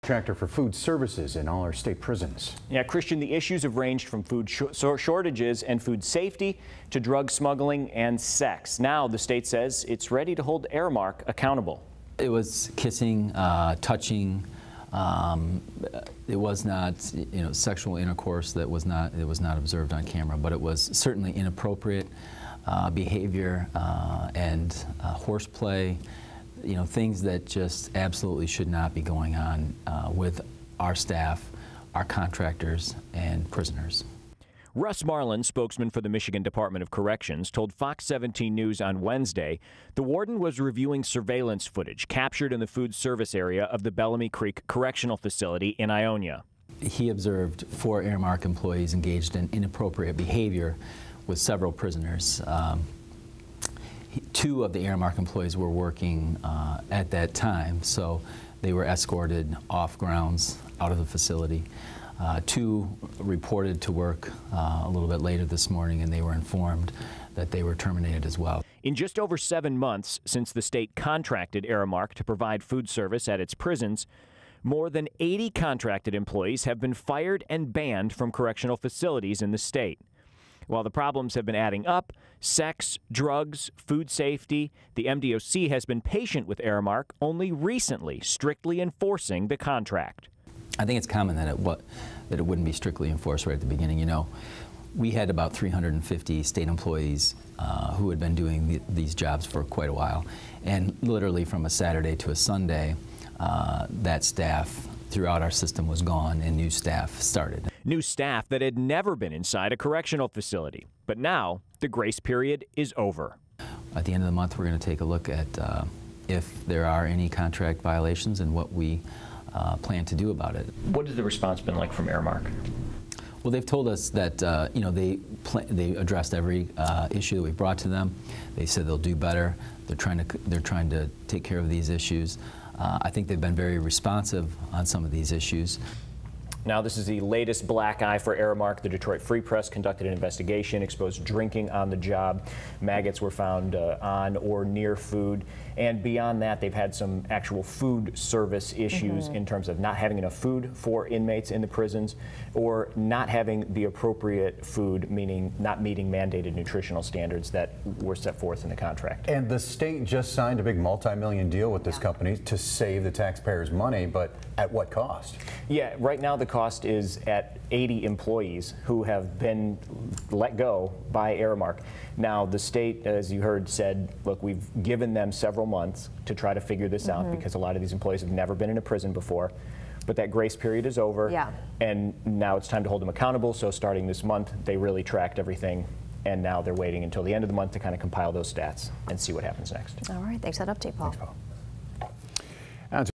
Contractor for food services in all our state prisons. Yeah, Christian, the issues have ranged from food shortages and food safety to drug smuggling and sex. Now the state says it's ready to hold Aramark accountable. It was kissing, touching. It was not, sexual intercourse that was not observed on camera, but it was certainly inappropriate behavior and horseplay. Things that just absolutely should not be going on with our staff, our contractors, and prisoners. Russ Marlin, spokesman for the Michigan Department of Corrections, told Fox 17 News on Wednesday the warden was reviewing surveillance footage captured in the food service area of the Bellamy Creek Correctional Facility in Ionia. He observed 4 Aramark employees engaged in inappropriate behavior with several prisoners. 2 of the Aramark employees were working at that time, so they were escorted off grounds out of the facility. 2 reported to work a little bit later this morning, and they were informed that they were terminated as well. In just over 7 months since the state contracted Aramark to provide food service at its prisons, more than 80 contracted employees have been fired and banned from correctional facilities in the state. While the problems have been adding up, sex, drugs, food safety, the MDOC has been patient with Aramark, only recently strictly enforcing the contract. I think it's common that it wouldn't be strictly enforced right at the beginning. We had about 350 state employees who had been doing these jobs for quite a while, and literally from a Saturday to a Sunday, that staff throughout our system was gone and new staff started. New staff that had never been inside a correctional facility. But now the grace period is over. At the end of the month, we're going to take a look at if there are any contract violations and what we plan to do about it. What has the response been like from Aramark? Well, they've told us that they addressed every issue that we brought to them. They said they'll do better. They're trying to take care of these issues. I think they've been very responsive on some of these issues. Now, this is the latest black eye for Aramark. The Detroit Free Press conducted an investigation, exposed drinking on the job. Maggots were found on or near food. And beyond that, they've had some actual food service issues in terms of not having enough food for inmates in the prisons or not having the appropriate food, meaning not meeting mandated nutritional standards that were set forth in the contract. And the state just signed a big multi-million deal with this company to save the taxpayers' money, but at what cost? Yeah, right now the cost is at 80 employees who have been let go by Aramark. Now, the state, as you heard, said, look, we've given them several months to try to figure this out because a lot of these employees have never been in a prison before. But that grace period is over, and now it's time to hold them accountable. So starting this month, they really tracked everything, and now they're waiting until the end of the month to kind of compile those stats and see what happens next. All right, thanks for that update, Paul. Thanks, Paul.